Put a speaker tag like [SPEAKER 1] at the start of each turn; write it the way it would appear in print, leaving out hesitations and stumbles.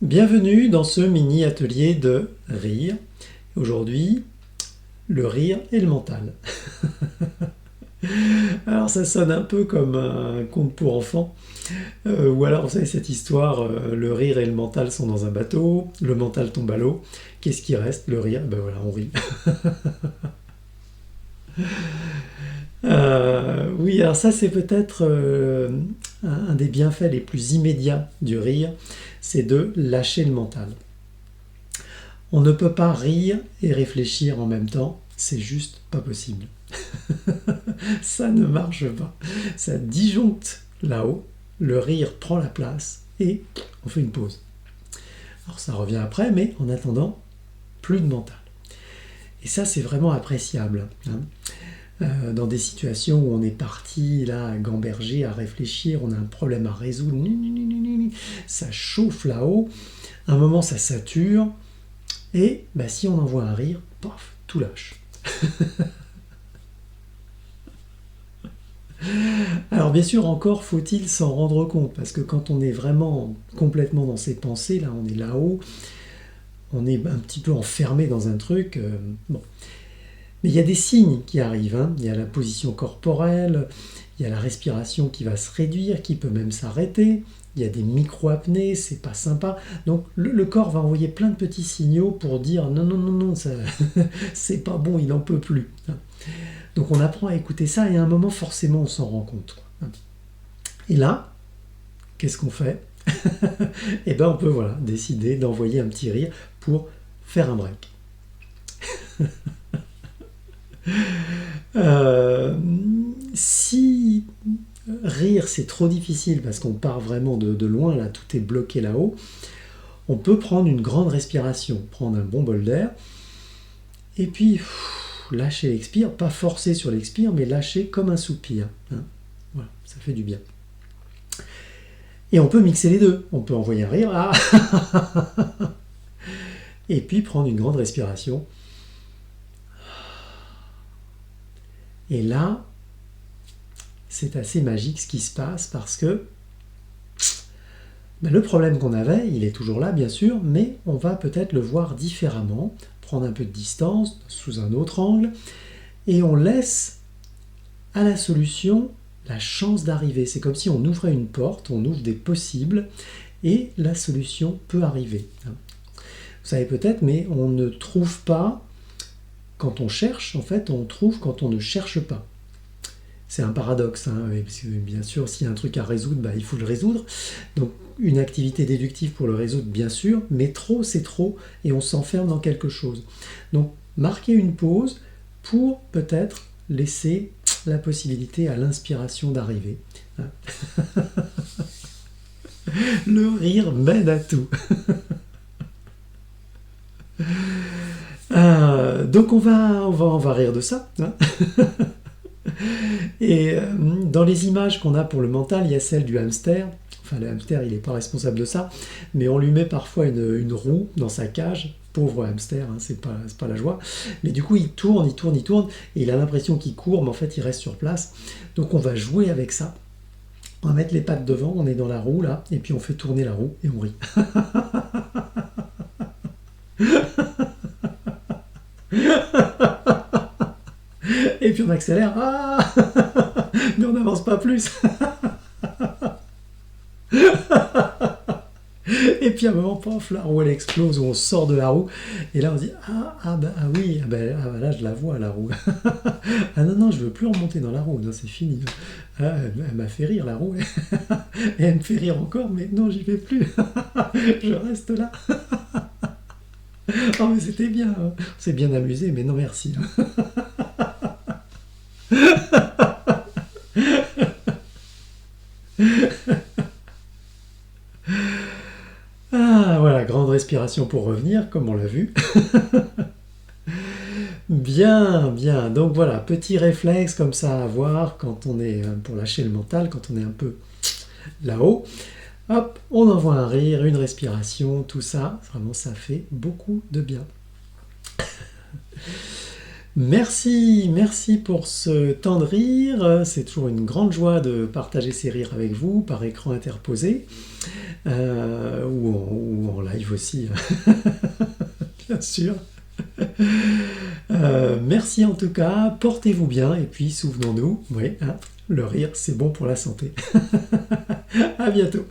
[SPEAKER 1] Bienvenue dans ce mini atelier de rire. Aujourd'hui, le rire et le mental. Alors ça sonne un peu comme un conte pour enfants, ou alors vous savez cette histoire, le rire et le mental sont dans un bateau, le mental tombe à l'eau, qu'est-ce qui reste? Le rire, ben voilà, on rit. Oui, alors ça c'est peut-être un des bienfaits les plus immédiats du rire, c'est de lâcher le mental. On ne peut pas rire et réfléchir en même temps, c'est juste pas possible. Ça ne marche pas. Ça disjoncte là-haut, le rire prend la place et on fait une pause. Alors ça revient après, mais en attendant, plus de mental. Et ça c'est vraiment appréciable. Dans des situations où on est parti là à gamberger, à réfléchir, on a un problème à résoudre, ça chauffe là-haut, un moment ça sature, et si on envoie un rire, paf, tout lâche. Alors bien sûr, encore faut-il s'en rendre compte, parce que quand on est vraiment complètement dans ses pensées, là on est là-haut, on est un petit peu enfermé dans un truc, bon. Mais il y a des signes qui arrivent, il y a la position corporelle, il y a la respiration qui va se réduire, qui peut même s'arrêter, il y a des micro-apnées, c'est pas sympa. Donc le corps va envoyer plein de petits signaux pour dire non, non, non, non, ça, c'est pas bon, il n'en peut plus. Donc on apprend à écouter ça et à un moment forcément on s'en rend compte. Et là, qu'est-ce qu'on fait? Eh bien on peut décider d'envoyer un petit rire pour faire un break. Si rire c'est trop difficile parce qu'on part vraiment de loin, là tout est bloqué là-haut, on peut prendre une grande respiration, prendre un bon bol d'air et puis lâcher l'expire, pas forcer sur l'expire mais lâcher comme un soupir. Voilà, ça fait du bien. Et on peut mixer les deux, on peut envoyer un rire et puis prendre une grande respiration. Et là, c'est assez magique ce qui se passe parce que le problème qu'on avait, il est toujours là bien sûr, mais on va peut-être le voir différemment, prendre un peu de distance, sous un autre angle, et on laisse à la solution la chance d'arriver. C'est comme si on ouvrait une porte, on ouvre des possibles, et la solution peut arriver. Vous savez peut-être, mais on ne trouve pas quand on cherche, en fait, on trouve quand on ne cherche pas. C'est un paradoxe, parce que bien sûr, s'il y a un truc à résoudre, il faut le résoudre. Donc, une activité déductive pour le résoudre, bien sûr, mais trop, c'est trop, et on s'enferme dans quelque chose. Donc, marquer une pause pour peut-être laisser la possibilité à l'inspiration d'arriver. Le rire mène à tout. Donc on va rire de ça. Et dans les images qu'on a pour le mental, il y a celle du hamster. Enfin, le hamster, il n'est pas responsable de ça, mais on lui met parfois une roue dans sa cage. Pauvre hamster, c'est pas la joie. Mais du coup, il tourne, et il a l'impression qu'il court, mais en fait, il reste sur place. Donc on va jouer avec ça. On va mettre les pattes devant, on est dans la roue, là, et puis on fait tourner la roue, et on rit. Et puis on accélère, mais on n'avance pas plus. Et puis à un moment, paf, la roue elle explose, ou on sort de la roue, et là on se dit là je la vois la roue. Ah non, je veux plus remonter dans la roue, non c'est fini. Elle m'a fait rire la roue, et elle me fait rire encore, mais non j'y vais plus. Je reste là. Oh mais c'était bien, on s'est bien amusé, mais non merci. Voilà, grande respiration pour revenir, comme on l'a vu. Bien, bien. Donc voilà, petit réflexe comme ça à avoir quand on est, pour lâcher le mental, quand on est un peu là-haut. Hop, on envoie un rire, une respiration, tout ça. Vraiment, ça fait beaucoup de bien. Merci pour ce temps de rire. C'est toujours une grande joie de partager ces rires avec vous par écran interposé ou en live live aussi, bien sûr. Merci en tout cas, portez-vous bien et puis souvenons-nous, oui, hein, le rire c'est bon pour la santé. À bientôt.